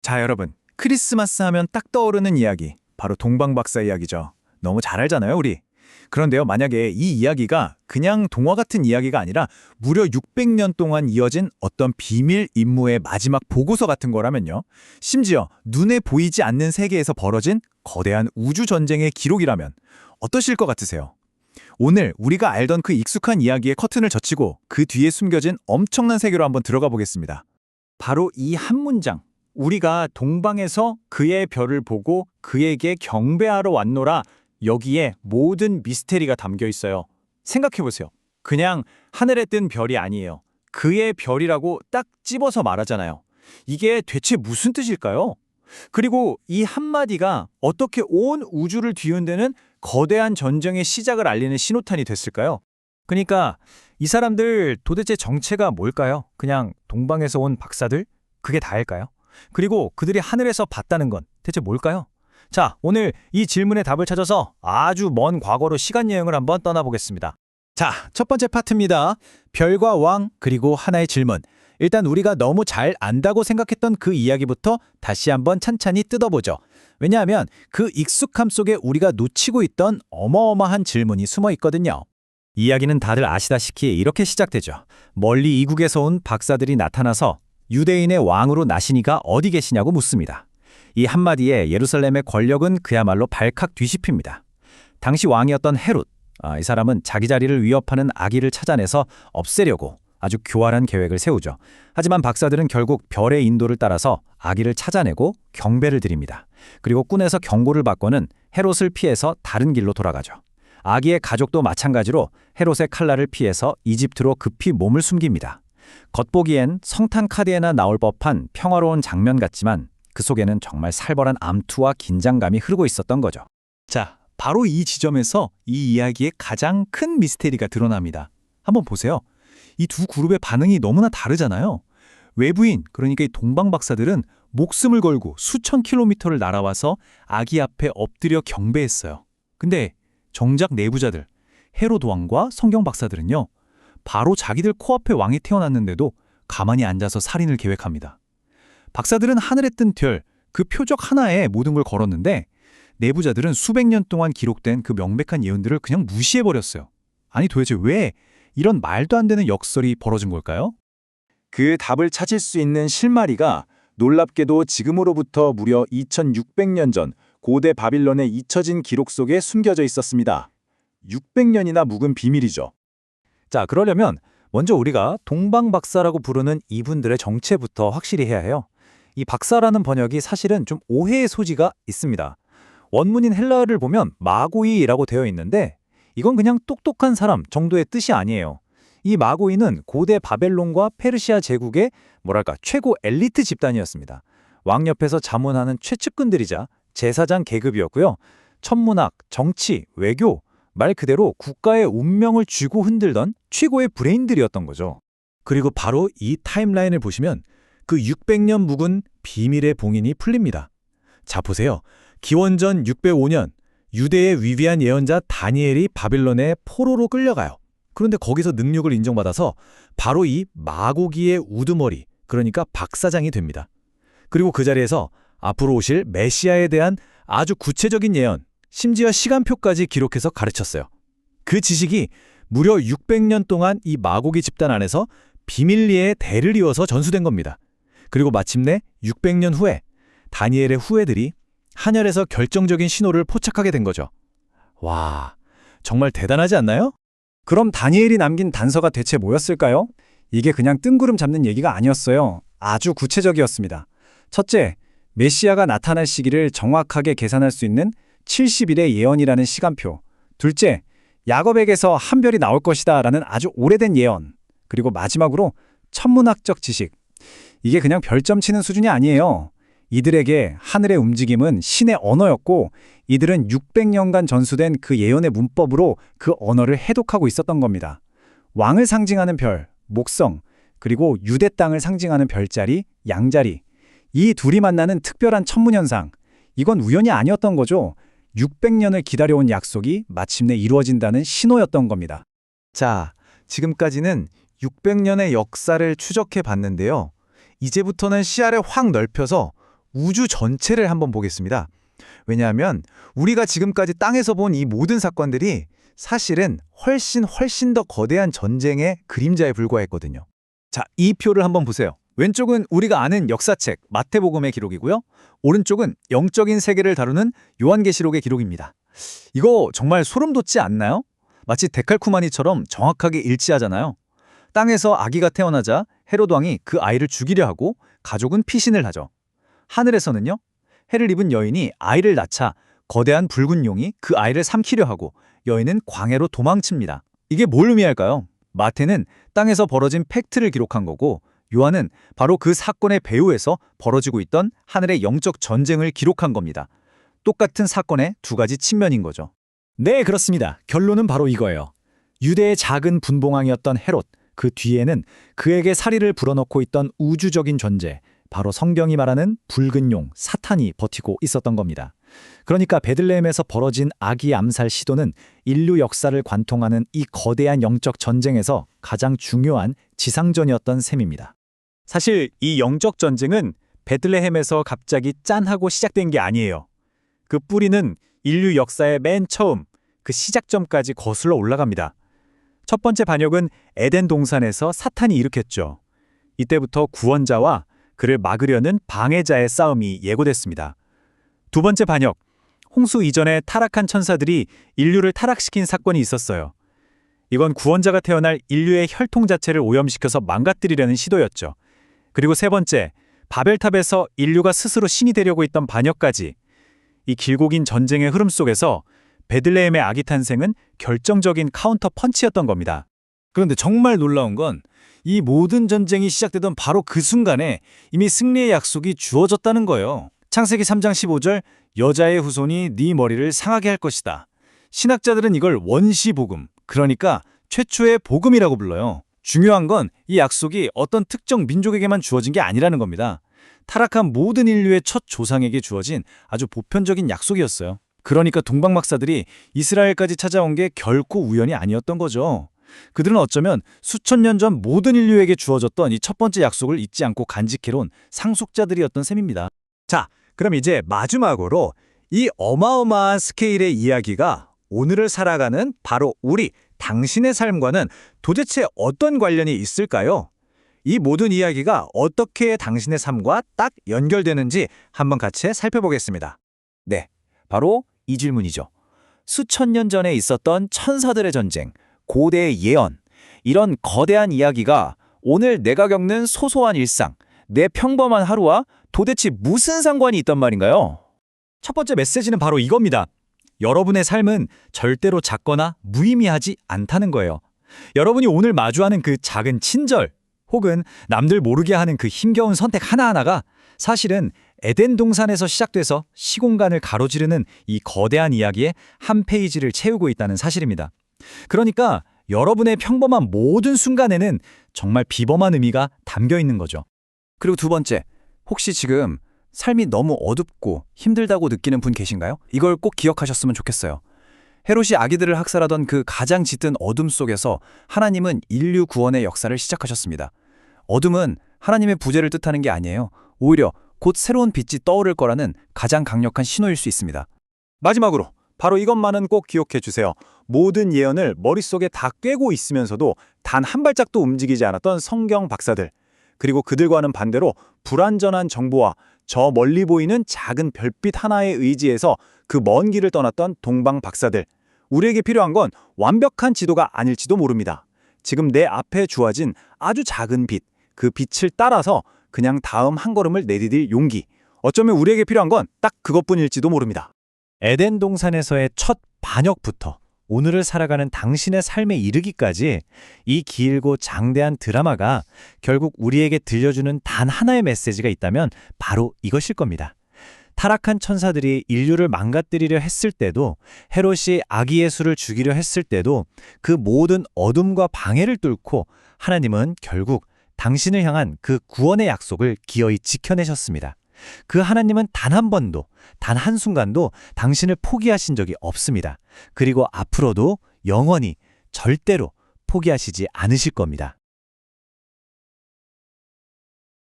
자, 여러분. 크리스마스 하면 딱 떠오르는 이야기. 바로 동방박사 이야기죠. 너무 잘 알잖아요, 우리. 그런데요, 만약에 이 이야기가 그냥 동화 같은 이야기가 아니라 무려 600년 동안 이어진 어떤 비밀 임무의 마지막 보고서 같은 거라면요. 심지어 눈에 보이지 않는 세계에서 벌어진 거대한 우주 전쟁의 기록이라면 어떠실 것 같으세요? 오늘 우리가 알던 그 익숙한 이야기의 커튼을 젖히고 그 뒤에 숨겨진 엄청난 세계로 한번 들어가 보겠습니다. 바로 이 한 문장. 우리가 동방에서 그의 별을 보고 그에게 경배하러 왔노라. 여기에 모든 미스테리가 담겨 있어요. 생각해 보세요. 그냥 하늘에 뜬 별이 아니에요. 그의 별이라고 딱 집어서 말하잖아요. 이게 대체 무슨 뜻일까요? 그리고 이 한마디가 어떻게 온 우주를 뒤흔드는 거대한 전쟁의 시작을 알리는 신호탄이 됐을까요? 그러니까 이 사람들 도대체 정체가 뭘까요? 그냥 동방에서 온 박사들? 그게 다일까요? 그리고 그들이 하늘에서 봤다는 건 대체 뭘까요? 자, 오늘 이 질문의 답을 찾아서 아주 먼 과거로 시간 여행을 한번 떠나보겠습니다. 자, 첫 번째 파트입니다. 별과 왕, 그리고 하나의 질문. 일단 우리가 너무 잘 안다고 생각했던 그 이야기부터 다시 한번 찬찬히 뜯어보죠. 왜냐하면 그 익숙함 속에 우리가 놓치고 있던 어마어마한 질문이 숨어 있거든요. 이야기는 다들 아시다시피 이렇게 시작되죠. 멀리 이국에서 온 박사들이 나타나서 유대인의 왕으로 나시니가 어디 계시냐고 묻습니다. 이 한마디에 예루살렘의 권력은 그야말로 발칵 뒤집힙니다. 당시 왕이었던 헤롯, 이 사람은 자기 자리를 위협하는 아기를 찾아내서 없애려고 아주 교활한 계획을 세우죠. 하지만 박사들은 결국 별의 인도를 따라서 아기를 찾아내고 경배를 드립니다. 그리고 꾼에서 경고를 받고는 헤롯을 피해서 다른 길로 돌아가죠. 아기의 가족도 마찬가지로 헤롯의 칼날을 피해서 이집트로 급히 몸을 숨깁니다. 겉보기엔 성탄 카드에나 나올 법한 평화로운 장면 같지만 그 속에는 정말 살벌한 암투와 긴장감이 흐르고 있었던 거죠. 자, 바로 이 지점에서 이 이야기의 가장 큰 미스테리가 드러납니다. 한번 보세요. 이 두 그룹의 반응이 너무나 다르잖아요. 외부인, 그러니까 이 동방 박사들은 목숨을 걸고 수천 킬로미터를 날아와서 아기 앞에 엎드려 경배했어요. 근데 정작 내부자들, 헤롯 왕과 성경 박사들은요. 바로 자기들 코앞에 왕이 태어났는데도 가만히 앉아서 살인을 계획합니다. 박사들은 하늘에 뜬 별, 그 표적 하나에 모든 걸 걸었는데 내부자들은 수백 년 동안 기록된 그 명백한 예언들을 그냥 무시해버렸어요. 아니 도대체 왜 이런 말도 안 되는 역설이 벌어진 걸까요? 그 답을 찾을 수 있는 실마리가 놀랍게도 지금으로부터 무려 2600년 전 고대 바빌론에 잊혀진 기록 속에 숨겨져 있었습니다. 600년이나 묵은 비밀이죠. 자, 그러려면 먼저 우리가 동방박사라고 부르는 이분들의 정체부터 확실히 해야 해요. 이 박사라는 번역이 사실은 좀 오해의 소지가 있습니다. 원문인 헬라어를 보면 마고이라고 되어 있는데 이건 그냥 똑똑한 사람 정도의 뜻이 아니에요. 이 마고이는 고대 바벨론과 페르시아 제국의 최고 엘리트 집단이었습니다. 왕 옆에서 자문하는 최측근들이자 제사장 계급이었고요. 천문학, 정치, 외교, 말 그대로 국가의 운명을 쥐고 흔들던 최고의 브레인들이었던 거죠. 그리고 바로 이 타임라인을 보시면 그 600년 묵은 비밀의 봉인이 풀립니다. 자, 보세요. 기원전 605년 유대의 위대한 예언자 다니엘이 바빌론의 포로로 끌려가요. 그런데 거기서 능력을 인정받아서 바로 이 마고기의 우두머리, 그러니까 박사장이 됩니다. 그리고 그 자리에서 앞으로 오실 메시아에 대한 아주 구체적인 예언, 심지어 시간표까지 기록해서 가르쳤어요. 그 지식이 무려 600년 동안 이 마고기 집단 안에서 비밀리에 대를 이어서 전수된 겁니다. 그리고 마침내 600년 후에 다니엘의 후예들이 하늘에서 결정적인 신호를 포착하게 된 거죠. 와, 정말 대단하지 않나요? 그럼 다니엘이 남긴 단서가 대체 뭐였을까요? 이게 그냥 뜬구름 잡는 얘기가 아니었어요. 아주 구체적이었습니다. 첫째, 메시아가 나타날 시기를 정확하게 계산할 수 있는 70일의 예언이라는 시간표. 둘째, 야곱에게서 한 별이 나올 것이다 라는 아주 오래된 예언. 그리고 마지막으로 천문학적 지식. 이게 그냥 별점 치는 수준이 아니에요. 이들에게 하늘의 움직임은 신의 언어였고 이들은 600년간 전수된 그 예언의 문법으로 그 언어를 해독하고 있었던 겁니다. 왕을 상징하는 별, 목성, 그리고 유대 땅을 상징하는 별자리, 양자리. 이 둘이 만나는 특별한 천문현상. 이건 우연이 아니었던 거죠. 600년을 기다려온 약속이 마침내 이루어진다는 신호였던 겁니다. 자, 지금까지는 600년의 역사를 추적해 봤는데요. 이제부터는 시야를 확 넓혀서 우주 전체를 한번 보겠습니다. 왜냐하면 우리가 지금까지 땅에서 본 이 모든 사건들이 사실은 훨씬 더 거대한 전쟁의 그림자에 불과했거든요. 자, 이 표를 한번 보세요. 왼쪽은 우리가 아는 역사책 마태복음의 기록이고요. 오른쪽은 영적인 세계를 다루는 요한계시록의 기록입니다. 이거 정말 소름 돋지 않나요? 마치 데칼코마니처럼 정확하게 일치하잖아요. 땅에서 아기가 태어나자 헤롯 왕이 그 아이를 죽이려 하고 가족은 피신을 하죠. 하늘에서는요, 해를 입은 여인이 아이를 낳자 거대한 붉은 용이 그 아이를 삼키려 하고 여인은 광야로 도망칩니다. 이게 뭘 의미할까요? 마태는 땅에서 벌어진 팩트를 기록한 거고, 요한은 바로 그 사건의 배후에서 벌어지고 있던 하늘의 영적 전쟁을 기록한 겁니다. 똑같은 사건의 두 가지 측면인 거죠. 네, 그렇습니다. 결론은 바로 이거예요. 유대의 작은 분봉왕이었던 헤롯, 그 뒤에는 그에게 사리를 불어넣고 있던 우주적인 존재, 바로 성경이 말하는 붉은 용, 사탄이 버티고 있었던 겁니다. 그러니까 베들레헴에서 벌어진 아기 암살 시도는 인류 역사를 관통하는 이 거대한 영적 전쟁에서 가장 중요한 지상전이었던 셈입니다. 사실 이 영적 전쟁은 베들레헴에서 갑자기 짠하고 시작된 게 아니에요. 그 뿌리는 인류 역사의 맨 처음, 그 시작점까지 거슬러 올라갑니다. 첫 번째 반역은 에덴 동산에서 사탄이 일으켰죠. 이때부터 구원자와 그를 막으려는 방해자의 싸움이 예고됐습니다. 두 번째 반역, 홍수 이전에 타락한 천사들이 인류를 타락시킨 사건이 있었어요. 이건 구원자가 태어날 인류의 혈통 자체를 오염시켜서 망가뜨리려는 시도였죠. 그리고 세 번째, 바벨탑에서 인류가 스스로 신이 되려고 했던 반역까지. 이 길고 긴 전쟁의 흐름 속에서 베들레헴의 아기 탄생은 결정적인 카운터 펀치였던 겁니다. 그런데 정말 놀라운 건 이 모든 전쟁이 시작되던 바로 그 순간에 이미 승리의 약속이 주어졌다는 거예요. 창세기 3장 15절, 여자의 후손이 네 머리를 상하게 할 것이다. 신학자들은 이걸 원시복음, 그러니까 최초의 복음이라고 불러요. 중요한 건 이 약속이 어떤 특정 민족에게만 주어진 게 아니라는 겁니다. 타락한 모든 인류의 첫 조상에게 주어진 아주 보편적인 약속이었어요. 그러니까 동방 박사들이 이스라엘까지 찾아온 게 결코 우연이 아니었던 거죠. 그들은 어쩌면 수천 년 전 모든 인류에게 주어졌던 이 첫 번째 약속을 잊지 않고 간직해온 상속자들이었던 셈입니다. 자, 그럼 이제 마지막으로 이 어마어마한 스케일의 이야기가 오늘을 살아가는 바로 우리, 당신의 삶과는 도대체 어떤 관련이 있을까요? 이 모든 이야기가 어떻게 당신의 삶과 딱 연결되는지 한번 같이 살펴보겠습니다. 네, 바로 이 질문이죠. 수천 년 전에 있었던 천사들의 전쟁, 고대의 예언, 이런 거대한 이야기가 오늘 내가 겪는 소소한 일상, 내 평범한 하루와 도대체 무슨 상관이 있단 말인가요? 첫 번째 메시지는 바로 이겁니다. 여러분의 삶은 절대로 작거나 무의미하지 않다는 거예요. 여러분이 오늘 마주하는 그 작은 친절, 혹은 남들 모르게 하는 그 힘겨운 선택 하나하나가 사실은 에덴 동산에서 시작돼서 시공간을 가로지르는 이 거대한 이야기의 한 페이지를 채우고 있다는 사실입니다. 그러니까 여러분의 평범한 모든 순간에는 정말 비범한 의미가 담겨 있는 거죠. 그리고 두 번째, 혹시 지금 삶이 너무 어둡고 힘들다고 느끼는 분 계신가요? 이걸 꼭 기억하셨으면 좋겠어요. 헤롯이 아기들을 학살하던 그 가장 짙은 어둠 속에서 하나님은 인류 구원의 역사를 시작하셨습니다. 어둠은 하나님의 부재를 뜻하는 게 아니에요. 오히려 곧 새로운 빛이 떠오를 거라는 가장 강력한 신호일 수 있습니다. 마지막으로 바로 이것만은 꼭 기억해 주세요. 모든 예언을 머릿속에 다 꿰고 있으면서도 단 한 발짝도 움직이지 않았던 성경 박사들, 그리고 그들과는 반대로 불완전한 정보와 저 멀리 보이는 작은 별빛 하나에 의지해서 그 먼 길을 떠났던 동방 박사들, 우리에게 필요한 건 완벽한 지도가 아닐지도 모릅니다. 지금 내 앞에 주어진 아주 작은 빛, 그 빛을 따라서 그냥 다음 한 걸음을 내디딜 용기, 어쩌면 우리에게 필요한 건 딱 그것뿐일지도 모릅니다. 에덴 동산에서의 첫 반역부터 오늘을 살아가는 당신의 삶에 이르기까지 이 길고 장대한 드라마가 결국 우리에게 들려주는 단 하나의 메시지가 있다면 바로 이것일 겁니다. 타락한 천사들이 인류를 망가뜨리려 했을 때도, 헤롯이 아기 예수를 죽이려 했을 때도 그 모든 어둠과 방해를 뚫고 하나님은 결국 당신을 향한 그 구원의 약속을 기어이 지켜내셨습니다. 그 하나님은 단 한 번도, 단 한순간도 당신을 포기하신 적이 없습니다. 그리고 앞으로도 영원히 절대로 포기하시지 않으실 겁니다.